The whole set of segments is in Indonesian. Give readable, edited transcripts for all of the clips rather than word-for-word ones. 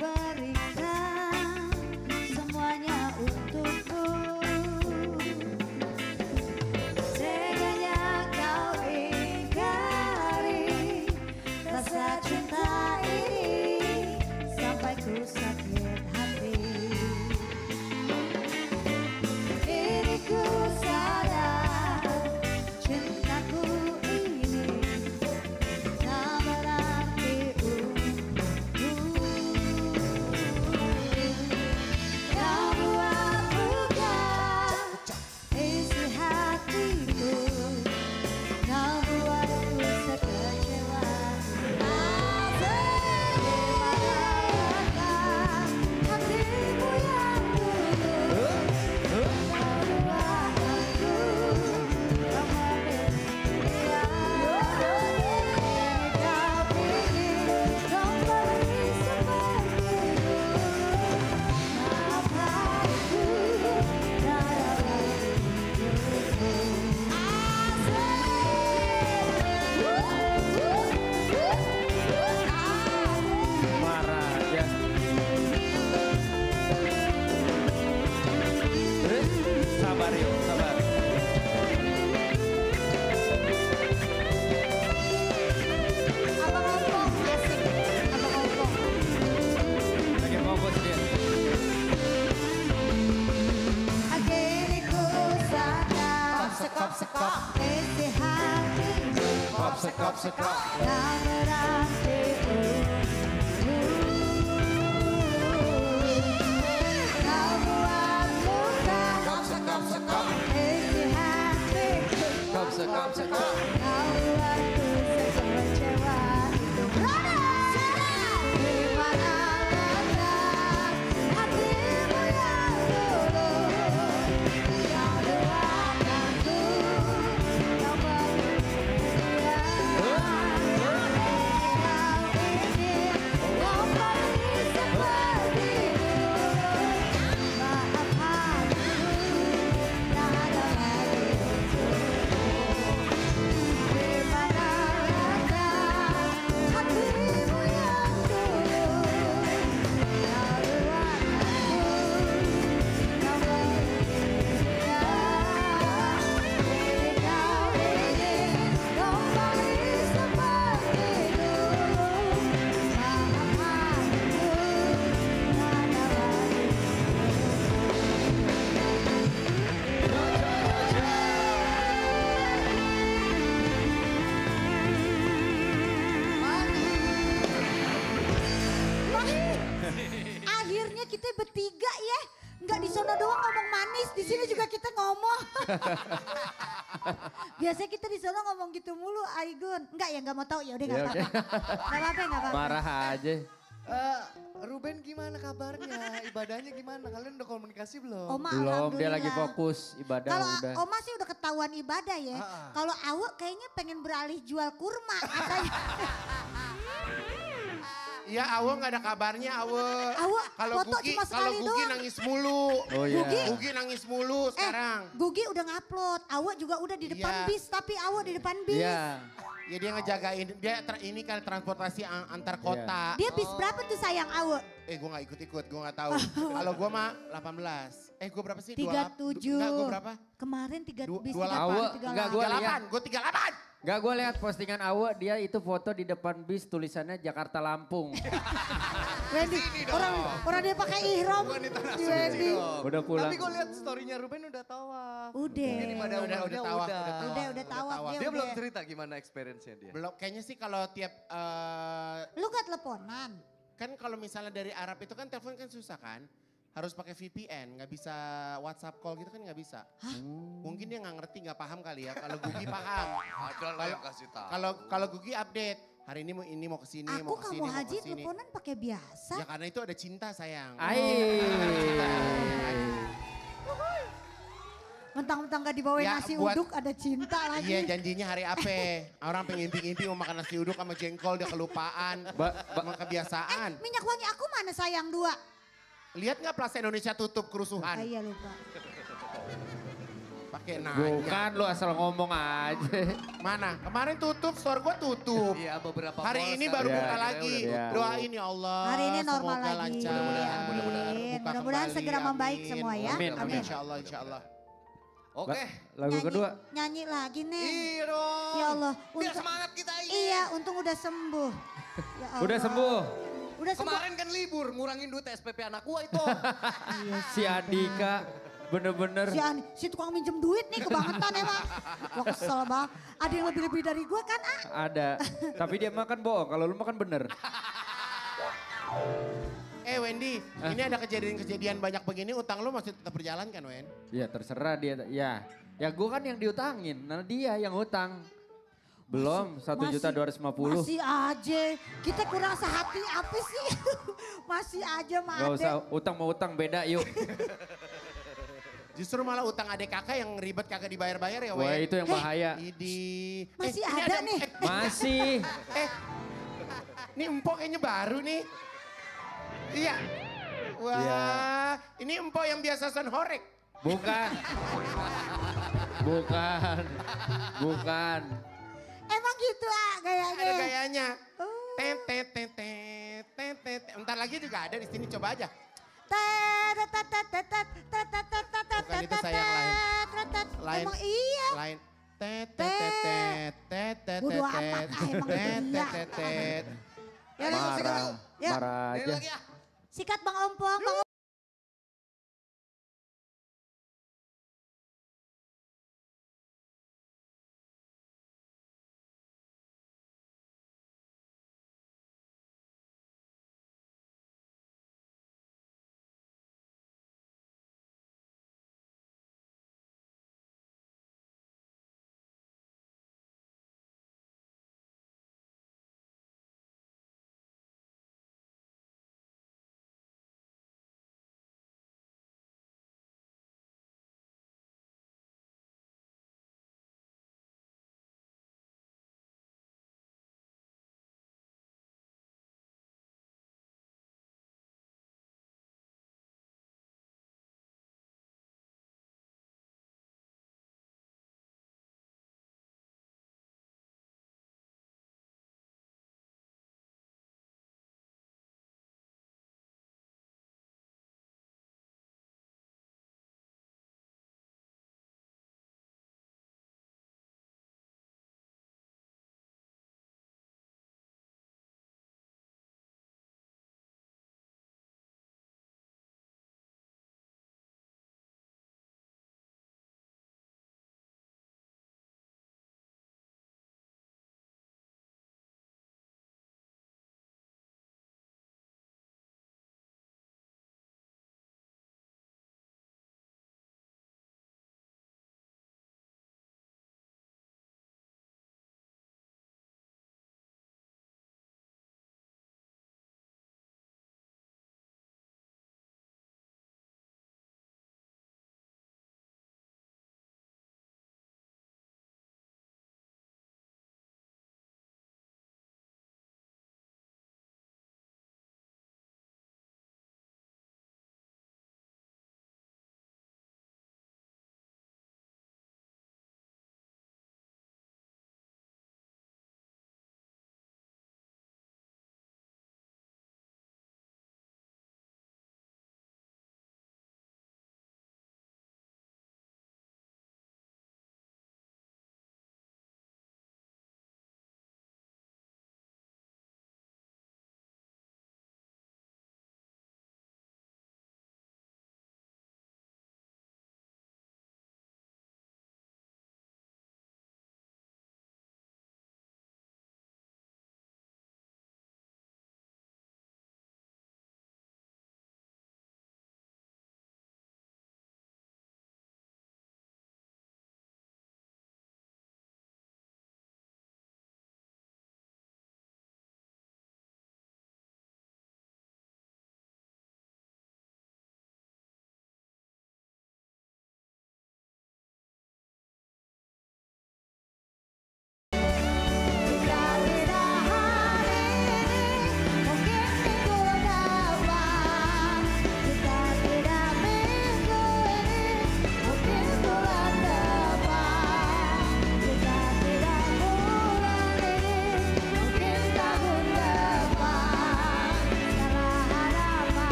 berikan semuanya untukku. Teganya kau ingkari rasa cinta ini sampai ku sakit hati. Kini ku sadar cintaku ini tak berarti untukku. Kau buat luka isi hatiku, kau buatku sekecewa. Hatimu yang dulu kau buat aku bahagia. Kini kau ingin kembali seperti dulu. Maafkan aku tak dapat Marah aja. Sabar yuk, sabar. Abang Ompong, asik. Abang Ompong. Lagi fokus dia. Kini ku sadar isi hatiku Kop sekop sekop. tak berarti untukku. Kau buat luka isi hatiku, Kop sekop sekop. kau buatku sekecewa itu. Di mana letak hatimu yang dulu kau doakanku kembali setia. Kau ingin kembali seperti dulu. Maafkan aku tak ada lagi untukmu. Di mana letak hatimu yang dulu kau doakanku kembali setia. Kini kau ingin kembali seperti dulu. Maafkan aku tak ada lagi Akhirnya kita bertiga ya, nggak di sana doang ngomong manis, di sini juga kita ngomong. Biasanya kita di sana ngomong gitu mulu, Aigun. Enggak ya, nggak mau tahu ya, udah nggak Ya, apa-apa. Nggak apa-apa, nggak apa-apa. Marah aja. Ruben gimana kabarnya? Ibadahnya gimana? Kalian udah komunikasi belum? Oma Belum, dia lagi alhamdulillah. fokus ibadah Kalau udah. Oma sih udah ketahuan ibadah ya. Kalau Awak kayaknya pengen beralih jual kurma katanya. Iya, Awe nggak ada kabarnya, Awe. Awe Kalau foto Gugi, cuma kalau sekali Gugi doang. nangis mulu. Oh iya. Gugi nangis mulu sekarang. Gugi udah ngupload. Awak juga udah di depan Iya. bis, tapi Awak di depan bis. Iya. Ya dia ngejagain, ini kan transportasi antar kota. Dia bis berapa tuh sayang Awak? Gue gak ikut-ikut, gue gak tahu. Kalau gue mah 18. Gue berapa sih? 37. Enggak, gue berapa? Kemarin bis 28. Awak, enggak, gua lihat. 38, gue 38. Gak, gue lihat postingan Awe, dia itu foto di depan bis tulisannya Jakarta Lampung. Wendy, orang dia pakai ihram. Bukan di tanah Si suci Wendy. dong. Udah pulang. Tapi gue lihat storynya Ruben udah tawaf. Udah. Mungkin ibadah Udah umrahnya tawaf, udah. Udah tawaf tawaf. Dia belum udah. cerita gimana experience-nya dia. Belum, kayaknya sih kalau tiap, Lu gak teleponan? kan kalau misalnya dari Arab itu kan telepon kan susah kan. Harus pakai VPN, nggak bisa WhatsApp call gitu kan nggak bisa. Mungkin dia nggak ngerti, nggak paham kali ya. Kalau Gugi paham. Ada lah yang kasih tahu. Kalau Gugi update, hari ini mau kesini, Aku mau kesini, kamu mau haji kesini. teleponan pakai biasa. Ya karena itu ada cinta sayang. Mentang-mentang gak dibawain Ya, nasi buat- uduk ada cinta lagi. Iya janjinya hari apa? Orang pengimpi-impi mau makan nasi uduk sama jengkol dia kelupaan. Emang kebiasaan. Minyak wangi aku mana sayang dua? Lihat nggak Plaza Indonesia tutup Ah, kerusuhan? iya lupa. pakai nanya. Bukan lu asal ngomong aja. Mana? Kemarin tutup, store gua tutup. Iya beberapa Hari mall ini sekarang baru Iya, buka iya, lagi. iya. Doain ya Allah. Hari ini normal semoga lagi. lancar. Mudah-mudahan, mudah-mudahan. Amin. Buka Mudah-mudahan kembali, segera membaik amin. semua ya. Amin, Amin. Insya Allah, insya Allah. Oke. Lagu Nyanyi- kedua. Nyanyi lagi nih. Iya dong. Ya Allah. Biar untung- semangat kita ini. Iya, untung udah sembuh. Ya Allah. Udah sembuh. Udah sembuh. Kemarin kan libur, ngurangin duit SPP anak gua itu. Si Andika bener-bener. Si tukang minjem duit nih kebangetan emang. Wah kesel banget. Ada yang lebih-lebih dari gue kan Ada. Tapi dia makan bohong, kalau lu makan bener. Wendy, ini ada kejadian-kejadian banyak begini, utang lu masih tetap berjalan kan Wen? Ya terserah dia. Ya gue kan yang diutangin, nah dia yang utang. Belum, 1.250.000. Masih aja. Kita kurang sehati apa sih? Masih aja mah Gak usah, Ade. utang mau utang beda yuk. Justru malah utang adik kakak yang ribet kagak dibayar-bayar ya Wen? Wah itu yang bahaya. Idi. Masih ini ada nih. Masih. Ini empok kayaknya baru nih. Iya. Wah, Iya. ini empok yang biasa son horek. Bukan. Bukan. Bukan. Emang gitu gayanya. Ada gayanya. Oh. Tet, tet, tet, tet, tet, tet. Bentar lagi juga ada di sini, coba aja. Bukan itu saya yang lain. Lain. Emang iya. Lain. Tet, tet, tet, tet, tet, tet, Bodo tet, amat, tet, emang tet, iya. tet, tet, tet. Ya, yuk, sikat Marah. yuk. Ya. Marah Ini aja. lagi ya. Sikat Bang Ompong, Bang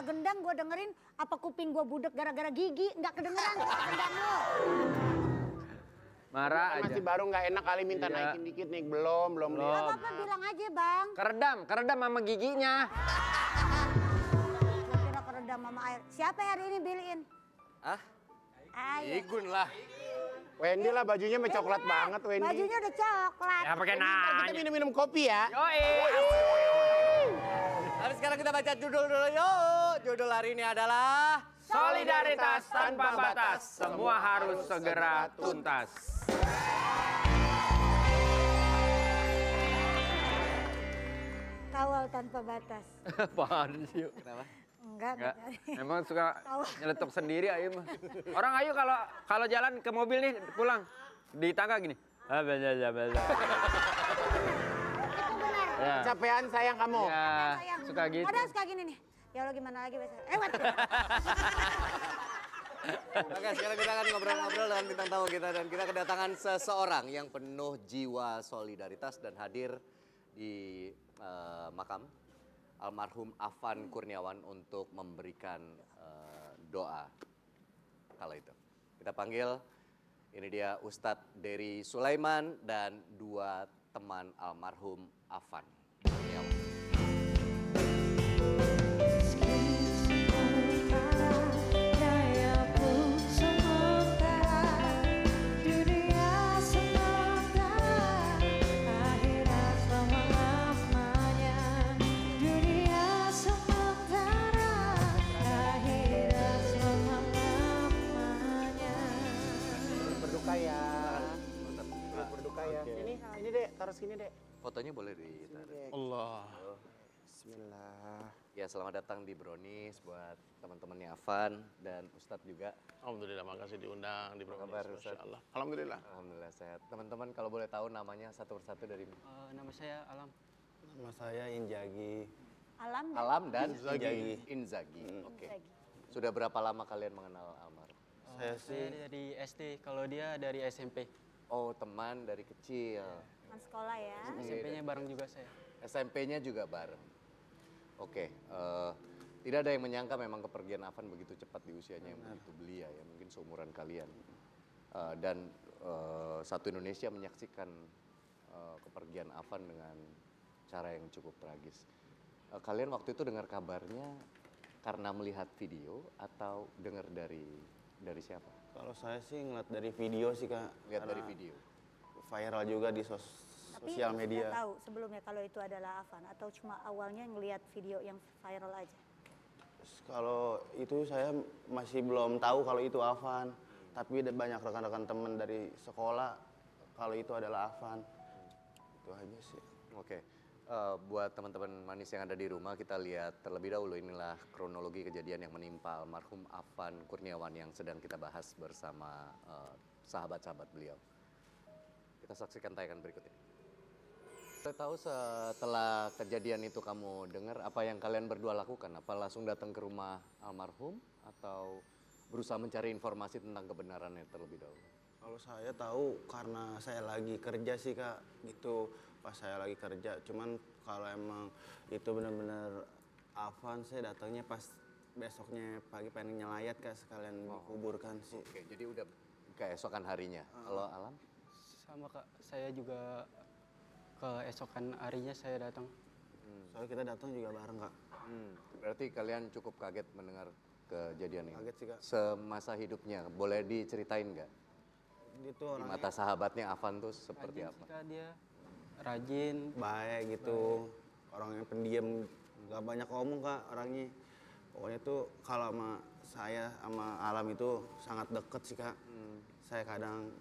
gendang gue dengerin, apa kuping gue budek gara-gara gigi, nggak kedengeran gendang lo. Marah aja. Masih baru nggak enak kali minta naikin dikit nih. Belum. Gak apa-apa bilang aja bang. Keredam sama giginya. Gue kira keredam mama air. Siapa yang hari ini biliin? Ah? Ayo. Igun lah. Wendy lah bajunya coklat banget Wendy. Bajunya udah coklat. Ya pakai Ntar kita nanya. minum kopi ya. Tapi sekarang kita baca judul dulu yuk. Judul hari ini adalah Solidaritas tanpa batas, semua harus segera tuntas. Kawal tanpa batas. Apaan sih? Kenapa? Enggak. Emang suka nyeletuk sendiri Ayu mah. Orang Ayu kalau jalan ke mobil nih pulang di tangga gini. Itu benar. Ya. Capean sayang kamu. Ya, Sayang. suka gitu. Ada suka gini nih. Ya Allah gimana lagi besok. Oke, sekarang kita akan ngobrol-ngobrol dengan bintang tamu kita dan kita kedatangan seseorang yang penuh jiwa solidaritas dan hadir di makam almarhum Afan Kurniawan untuk memberikan doa kala itu. Kita panggil, ini dia Ustadz Dery Sulaiman dan dua teman almarhum Afan Kurniawan. Berduka ya. Berduka ya. Ini dek, taruh sini dek. Fotonya boleh ditaruh. Allah. Bismillah. Ya, selamat datang di Brownies buat teman-temannya Afan dan Ustadz juga. Alhamdulillah, makasih diundang di program kabar, ini. Ustaz? Masya Allah. Alhamdulillah. Alhamdulillah sehat. Teman-teman kalau boleh tahu namanya satu persatu dari Nama saya Alam. Nama saya Injagi. Alam dan Alam dan Inzaghi. Inzaghi. Oke. Inzaghi. Sudah berapa lama kalian mengenal almarhum? Saya sih Saya dari SD, kalau dia dari SMP. Oh, teman dari kecil. teman sekolah ya. SMP-nya bareng juga saya. SMP-nya juga bareng. Oke, tidak ada yang menyangka memang kepergian Afan begitu cepat di usianya yang begitu belia ya, mungkin seumuran kalian. Dan satu Indonesia menyaksikan kepergian Afan dengan cara yang cukup tragis. Kalian waktu itu dengar kabarnya karena melihat video atau dengar dari siapa? kalau saya sih ngeliat dari video sih Kak. Lihat dari Karena video. Viral juga di Tapi sosial sudah media. tahu sebelumnya kalau itu adalah Afan atau cuma awalnya ngelihat video yang viral aja. Terus kalau itu saya masih belum tahu kalau itu Afan. Tapi ada banyak rekan-rekan teman dari sekolah kalau itu adalah Afan. Itu aja sih. Oke, buat teman-teman manis yang ada di rumah, kita lihat terlebih dahulu inilah kronologi kejadian yang menimpa almarhum Afan Kurniawan yang sedang kita bahas bersama sahabat-sahabat beliau. Kita saksikan tayangan berikut ini. Saya tahu setelah kejadian itu kamu dengar apa yang kalian berdua lakukan? Apa langsung datang ke rumah almarhum atau berusaha mencari informasi tentang kebenarannya terlebih dahulu? Kalau saya tahu karena saya lagi kerja sih Kak, gitu. Pas saya lagi kerja, cuman kalau emang itu benar-benar Afan, saya datangnya pas besoknya pagi pengen nyelayat Kak, sekalian dikuburkan sih. Oke, jadi udah keesokan harinya. Kalau Alam? Sama Kak, saya juga keesokan harinya saya datang. Soalnya kita datang juga bareng Kak. Berarti kalian cukup kaget mendengar kejadian ini? Kaget sih, Kak. Semasa hidupnya, boleh diceritain nggak? Dia tuh Di orangnya mata sahabatnya Afan tuh seperti Rajin apa? sih, Kak, dia rajin. baik gitu, orangnya pendiam, nggak banyak ngomong Kak orangnya. Pokoknya tuh kalau sama saya sama Alam itu sangat deket sih Kak. Saya kadang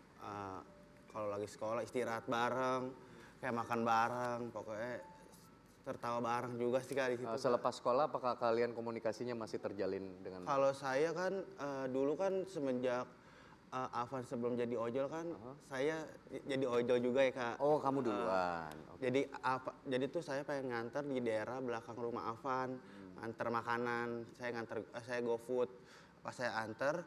kalau lagi sekolah istirahat bareng, kayak makan bareng, pokoknya tertawa bareng juga sih Kak di situ. Kak. Selepas sekolah apakah kalian komunikasinya masih terjalin dengan Kalau saya kan dulu kan semenjak Afan sebelum jadi ojol kan, saya jadi ojol juga ya Kak. Oh, kamu duluan. Oke. Jadi tuh saya pengen nganter di daerah belakang rumah Afan, nganter makanan, saya GoFood. Pas saya anter,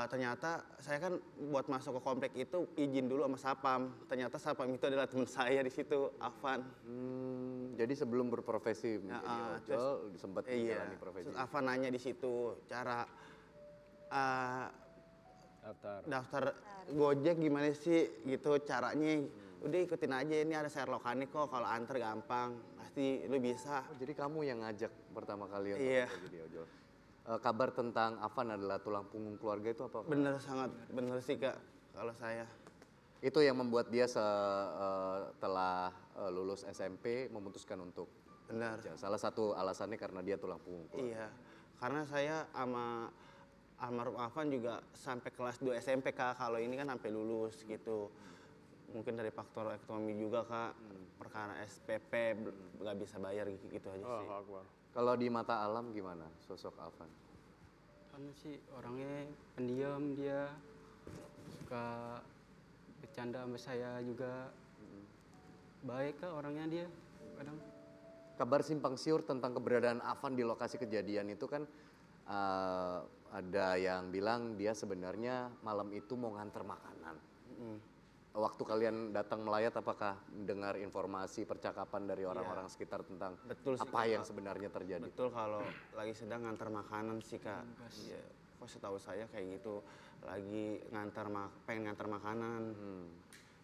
ternyata saya kan buat masuk ke komplek itu izin dulu sama Sapam. Ternyata Sapam itu adalah teman saya di situ, Afan. Jadi sebelum berprofesi menjadi ojol, sempat menjalani profesi. Terus Afan nanya di situ cara daftar Gojek gimana sih gitu caranya. Udah ikutin aja, ini ada Sherlockannya kok, kalau anter gampang, pasti lu bisa. Oh, jadi kamu yang ngajak pertama kali untuk Iya. jadi ojol. Kabar tentang Afan adalah tulang punggung keluarga itu apa? Bener, sangat bener sih Kak, kalau saya. Itu yang membuat dia setelah lulus SMP memutuskan untuk Benar. kerja. Salah satu alasannya karena dia tulang punggung keluarga. Iya, karena saya sama almarhum Afan juga sampai kelas 2 SMP Kak, kalau ini kan sampai lulus gitu. Mungkin dari faktor ekonomi juga Kak, perkara SPP nggak bisa bayar gitu aja sih. Kalau di mata alam gimana sosok Afan? Kan sih orangnya pendiam, dia suka bercanda sama saya juga. Baik Kak orangnya dia kadang. Kabar simpang siur tentang keberadaan Afan di lokasi kejadian itu kan ada yang bilang dia sebenarnya malam itu mau nganter makanan. Waktu kalian datang melayat, apakah mendengar informasi percakapan dari orang-orang sekitar tentang Betul sih, apa Kak. yang sebenarnya terjadi? Betul, kalau lagi sedang ngantar makanan sih Kak. Iya, kok setahu saya kayak gitu. Lagi pengen ngantar makanan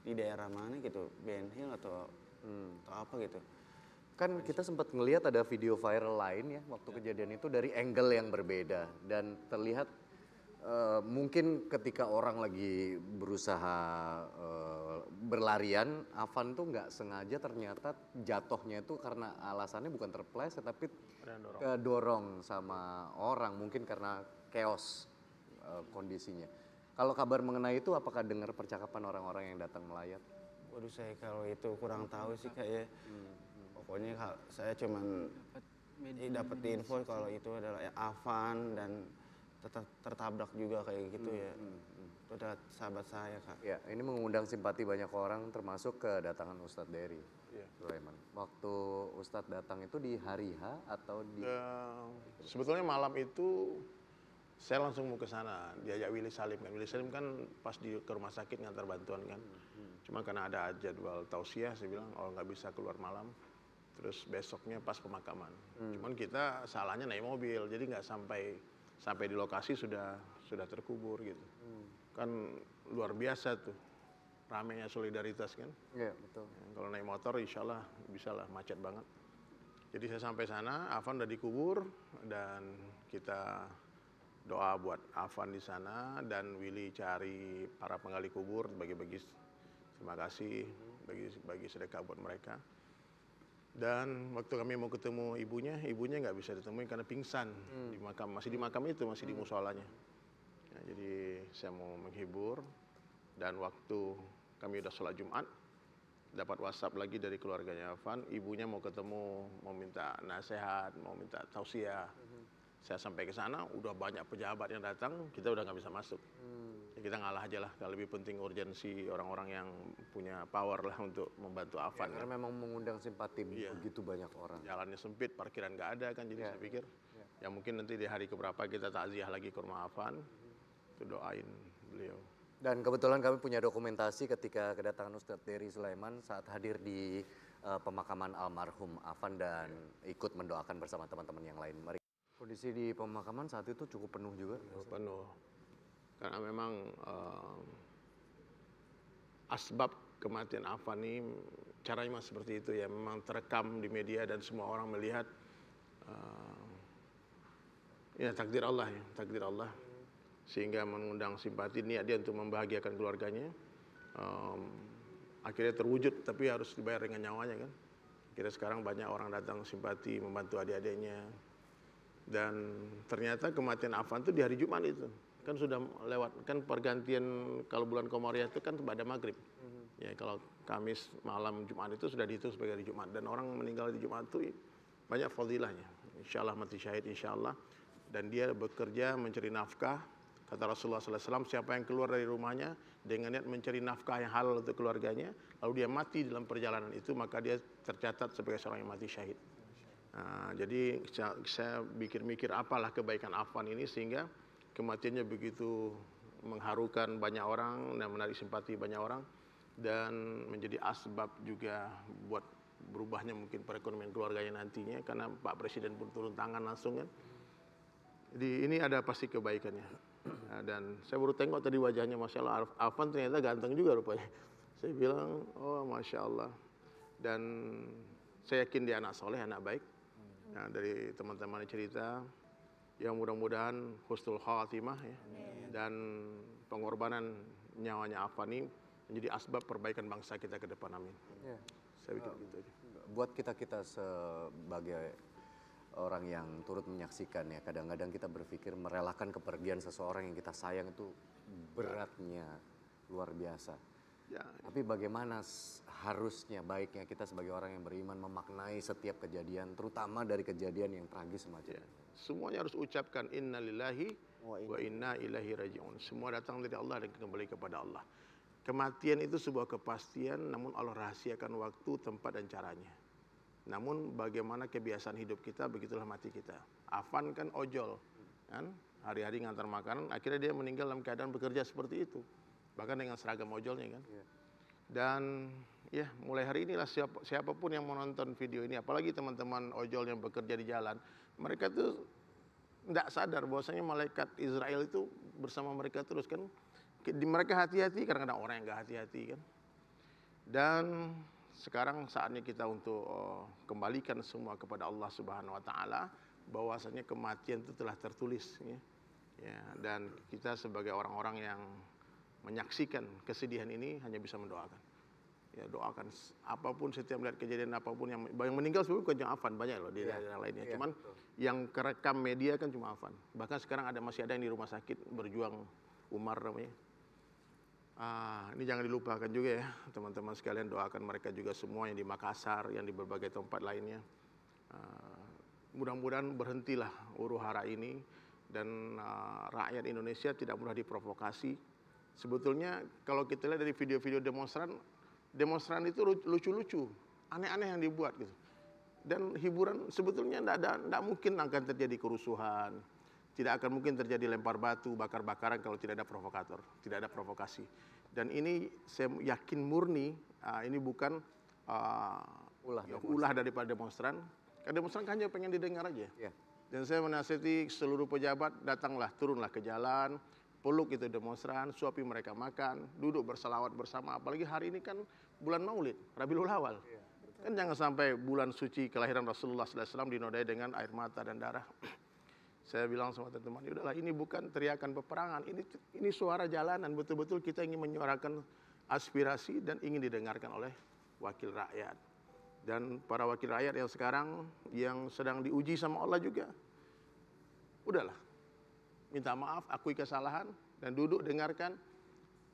di daerah mana gitu, Ben Hill atau apa gitu. Kan kita sempat ngelihat ada video viral lain ya waktu kejadian itu dari angle yang berbeda dan terlihat mungkin ketika orang lagi berusaha berlarian, Afan tuh nggak sengaja ternyata jatuhnya itu karena alasannya bukan terpleset tapi kedorong sama orang, mungkin karena chaos kondisinya. Kalau kabar mengenai itu, apakah dengar percakapan orang-orang yang datang melayat? Waduh, saya kalau itu kurang tahu sih Kak ya. Pokoknya saya cuman dapat info kalau itu adalah Afan dan tertabrak juga kayak gitu ya. Itu adalah sahabat saya Kak. Ya, ini mengundang simpati banyak orang termasuk kedatangan Ustadz Dery Sulaiman. Waktu Ustadz datang itu di hari H atau di... Sebetulnya malam itu saya langsung mau ke sana, diajak Willy Salim kan. Willy Salim kan pas ke rumah sakit ngantar bantuan kan. Cuma karena ada jadwal tausiah, saya bilang nggak bisa keluar malam. Terus besoknya pas pemakaman. Cuman kita salahnya naik mobil, jadi nggak sampai di lokasi sudah terkubur gitu. Kan luar biasa tuh ramenya solidaritas kan. Iya, betul. Kalau naik motor insya Allah bisa lah, macet banget. Jadi saya sampai sana, Afan udah dikubur dan kita doa buat Afan di sana dan Willy cari para penggali kubur, bagi-bagi terima kasih, bagi sedekah buat mereka. Dan waktu kami mau ketemu ibunya nggak bisa ditemuin karena pingsan di makam, masih di makam itu, masih di musolanya. Ya, jadi saya mau menghibur dan waktu kami udah sholat Jumat, dapat WhatsApp lagi dari keluarganya Afan, ibunya mau ketemu, mau minta nasihat, mau minta tausiah. Saya sampai ke sana, udah banyak pejabat yang datang, kita udah nggak bisa masuk. Ya, kita ngalah aja lah, kalau lebih penting urgensi orang-orang yang punya power lah untuk membantu Afan. Ya, karena memang mengundang simpati begitu banyak orang. Jalannya sempit, parkiran nggak ada kan, jadi saya pikir ya mungkin nanti di hari keberapa kita takziah lagi ke rumah Afan, itu doain beliau. Dan kebetulan kami punya dokumentasi ketika kedatangan Ustadz Dery Sulaiman saat hadir di pemakaman almarhum Afan dan ikut mendoakan bersama teman-teman yang lain. Mari. Kondisi di pemakaman saat itu cukup penuh juga. Penuh. Karena memang asbab kematian Afan ini caranya memang seperti itu ya. Memang terekam di media dan semua orang melihat ya takdir Allah ya, takdir Allah. Sehingga mengundang simpati niat dia untuk membahagiakan keluarganya. Akhirnya terwujud tapi harus dibayar dengan nyawanya kan. Kira sekarang banyak orang datang simpati membantu adik-adiknya. Dan ternyata kematian Afan itu di hari Jumat itu. Kan sudah lewat, kan pergantian kalau bulan Komariah itu kan pada maghrib. Ya kalau Kamis malam Jumat itu sudah dihitung sebagai hari Jumat. Dan orang meninggal di Jumat itu banyak fadilahnya. Insya Allah mati syahid insya Allah. Dan dia bekerja mencari nafkah. Kata Rasulullah SAW, siapa yang keluar dari rumahnya dengan niat mencari nafkah yang halal untuk keluarganya, lalu dia mati dalam perjalanan itu, maka dia tercatat sebagai seorang yang mati syahid. Nah, jadi saya mikir-mikir apalah kebaikan Afan ini sehingga kematiannya begitu mengharukan banyak orang dan menarik simpati banyak orang dan menjadi asbab juga buat berubahnya mungkin perekonomian keluarganya nantinya karena Pak Presiden pun turun tangan langsung kan. Jadi ini ada pasti kebaikannya. Nah, dan saya baru tengok tadi wajahnya, Masya Allah, Afan ternyata ganteng juga rupanya. Saya bilang, oh Masya Allah. Dan saya yakin dia anak soleh, anak baik. Nah, dari teman-teman cerita, yang mudah-mudahan husnul khatimah ya. Dan pengorbanan nyawanya Afan ini menjadi asbab perbaikan bangsa kita ke depan, amin. Saya pikir gitu aja. Buat kita sebagai orang yang turut menyaksikan ya, kadang-kadang kita berpikir merelakan kepergian seseorang yang kita sayang itu beratnya luar biasa. Ya, Tapi bagaimana harusnya, baiknya kita sebagai orang yang beriman memaknai setiap kejadian, terutama dari kejadian yang tragis semacam ini. semuanya harus ucapkan innalillahi wa inna ilaihi raji'un. Semua datang dari Allah dan kembali kepada Allah. Kematian itu sebuah kepastian, namun Allah rahasiakan waktu, tempat, dan caranya. Namun bagaimana kebiasaan hidup kita, begitulah mati kita. Afan kan ojol, kan? Hari-hari ngantar makanan, akhirnya dia meninggal dalam keadaan bekerja seperti itu. Bahkan dengan seragam ojolnya kan. Dan ya mulai hari inilah siapapun yang menonton video ini, apalagi teman-teman ojol yang bekerja di jalan, mereka tuh tidak sadar bahwasanya malaikat Israel itu bersama mereka terus kan. Mereka hati-hati, kadang-kadang orang yang nggak hati-hati kan. Dan sekarang saatnya kita untuk kembalikan semua kepada Allah Subhanahu wa taala, bahwasanya kematian itu telah tertulis ya. Ya, dan kita sebagai orang-orang yang menyaksikan kesedihan ini hanya bisa mendoakan. Ya, doakan apapun, setiap melihat kejadian apapun yang meninggal sebenarnya bukan cuma Afan, banyak loh di daerah lainnya. Cuman yang kerekam media kan cuma Afan. Bahkan sekarang masih ada yang di rumah sakit berjuang, Umar namanya. Ini jangan dilupakan juga ya, teman-teman sekalian, doakan mereka juga semua yang di Makassar, yang di berbagai tempat lainnya. Mudah-mudahan berhentilah huru-hara ini dan rakyat Indonesia tidak mudah diprovokasi. Sebetulnya kalau kita lihat dari video-video demonstran itu lucu-lucu, aneh-aneh yang dibuat gitu. Dan hiburan sebetulnya tidak mungkin akan terjadi kerusuhan. Tidak akan mungkin terjadi lempar batu, bakar-bakaran kalau tidak ada provokator, tidak ada provokasi. Dan ini saya yakin murni, ini bukan ulah daripada demonstran. Karena demonstran kan hanya pengen didengar aja. Dan saya menasihati seluruh pejabat, datanglah, turunlah ke jalan, peluk itu demonstran, suapi mereka makan, duduk berselawat bersama. Apalagi hari ini kan bulan Maulid, Rabiul Awal. Kan jangan sampai bulan suci kelahiran Rasulullah SAW dinodai dengan air mata dan darah. Saya bilang sama teman-teman, udahlah ini bukan teriakan peperangan, ini suara jalanan, betul-betul kita ingin menyuarakan aspirasi dan ingin didengarkan oleh wakil rakyat. Dan para wakil rakyat yang sekarang yang sedang diuji sama Allah juga, udahlah, minta maaf, akui kesalahan dan duduk dengarkan.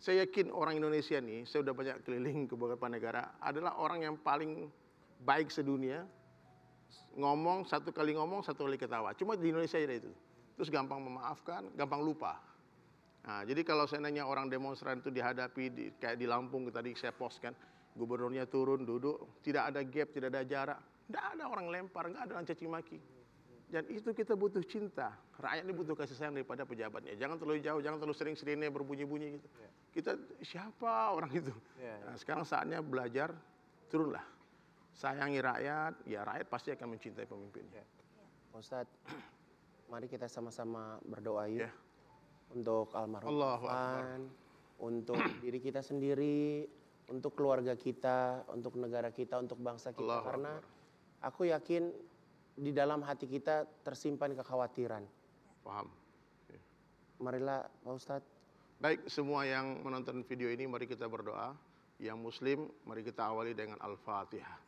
Saya yakin orang Indonesia nih, saya udah banyak keliling ke beberapa negara, adalah orang yang paling baik sedunia. Satu kali ketawa. Cuma di Indonesia ada itu. Terus gampang memaafkan, gampang lupa. Nah, jadi kalau seandainya orang demonstran itu dihadapi kayak di Lampung tadi saya post kan, gubernurnya turun duduk, tidak ada gap, tidak ada jarak, tidak ada orang lempar, nggak ada orang caci maki. Dan itu kita butuh cinta. Rakyat ini butuh kasih sayang daripada pejabatnya. Jangan terlalu jauh, jangan terlalu sering sirinnya berbunyi-bunyi gitu. Kita siapa orang itu? Nah, sekarang saatnya belajar, turunlah. Sayangi rakyat, ya rakyat pasti akan mencintai pemimpinnya. Ustadz, mari kita sama-sama berdoa yuk. Untuk almarhum Afan, untuk diri kita sendiri, untuk keluarga kita, untuk negara kita, untuk bangsa kita. Karena aku yakin di dalam hati kita tersimpan kekhawatiran. Paham. Marilah Pak Ustadz. Baik, semua yang menonton video ini mari kita berdoa. Yang Muslim, mari kita awali dengan Al-Fatihah.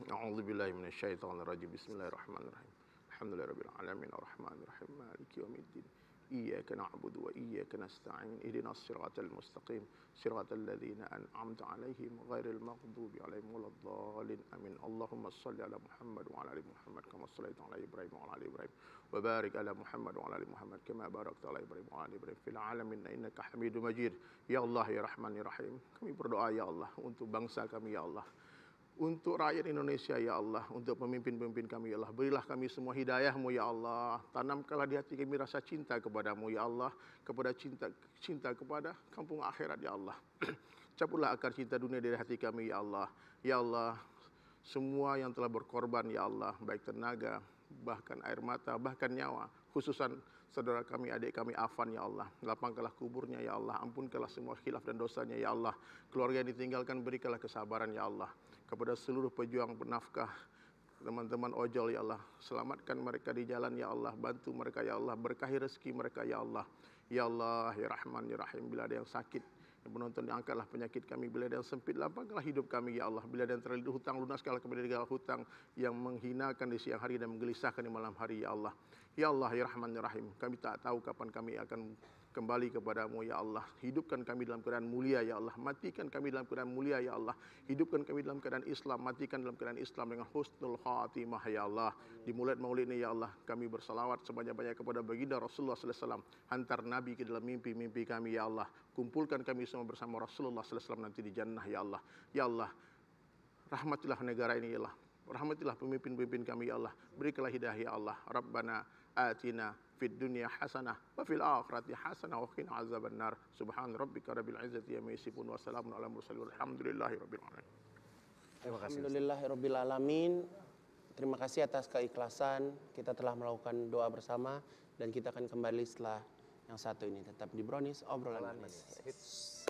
A'udzubillahi minasyaitonirrajim. Bismillahirrahmanirrahim. Alhamdulillahirabbil alamin arrahmanir rahim maliki yaumiddin. Iyyaka na'budu wa iyyaka nasta'in. Ihdinas siratal mustaqim. Siratal ladzina an'amta 'alaihim ghairil maghdubi 'alaihim waladdallin. Amin. Allahumma shalli ala Muhammad wa ala ali Muhammad kama shallaita ala Ibrahim wa ala ali Ibrahim. Wa barik ala Muhammad wa ala ali Muhammad kama barakta ala Ibrahim wa ala ali Ibrahim fil alamin innaka Hamidum Majid. Ya Allah ya Rahman ya Rahim. Kami berdoa ya Allah untuk bangsa kami ya Allah. untuk rakyat Indonesia ya Allah, untuk pemimpin-pemimpin kami ya Allah. Berilah kami semua hidayah-Mu ya Allah. Tanamkanlah di hati kami rasa cinta kepada-Mu ya Allah, kepada cinta kepada kampung akhirat ya Allah. Cabutlah akar cinta dunia dari hati kami ya Allah. Ya Allah, semua yang telah berkorban ya Allah, baik tenaga, bahkan air mata, bahkan nyawa, khususan saudara kami, adik kami Afan ya Allah. Lapangkanlah kuburnya ya Allah, ampunkanlah semua khilaf dan dosanya ya Allah. Keluarga yang ditinggalkan berikanlah kesabaran ya Allah. Kepada seluruh pejuang penafkah, teman-teman ojol ya Allah, selamatkan mereka di jalan ya Allah, bantu mereka ya Allah, berkahi rezeki mereka ya Allah. Ya Allah, ya Rahman, ya Rahim, bila ada yang sakit, yang penonton, angkatlah penyakit kami. Bila ada yang sempit, lapangkanlah hidup kami ya Allah. Bila ada yang terlilit hutang, lunaskanlah kami dari segala hutang yang menghinakan di siang hari dan menggelisahkan di malam hari ya Allah. Ya Allah, ya Rahman, ya Rahim, kami tak tahu kapan kami akan kembali kepadamu ya Allah. Hidupkan kami dalam keadaan mulia ya Allah. Matikan kami dalam keadaan mulia ya Allah. Hidupkan kami dalam keadaan Islam. Matikan dalam keadaan Islam dengan husnul khatimah ya Allah. Di maulid ini ya Allah, kami bersalawat sebanyak-banyak kepada baginda Rasulullah sallallahu alaihi wasallam. Hantar Nabi ke dalam mimpi-mimpi kami ya Allah. Kumpulkan kami semua bersama Rasulullah sallallahu alaihi wasallam nanti di jannah ya Allah. Ya Allah, rahmatilah negara ini ya Allah. Rahmatilah pemimpin-pemimpin kami ya Allah. Berikanlah hidayah ya Allah. Rabbana atina fid dunya hasanah wa fil akhirati hasanah wa qina azabannar. Subhan rabbika rabbil izzati amma yasifun wa salamun alal mursalin walhamdulillahi rabbil alamin. Terima kasih. Alhamdulillahirabbil alamin. Terima kasih atas keikhlasan. Kita telah melakukan doa bersama dan kita akan kembali setelah yang satu ini. Tetap di Brownies, obrolan manis.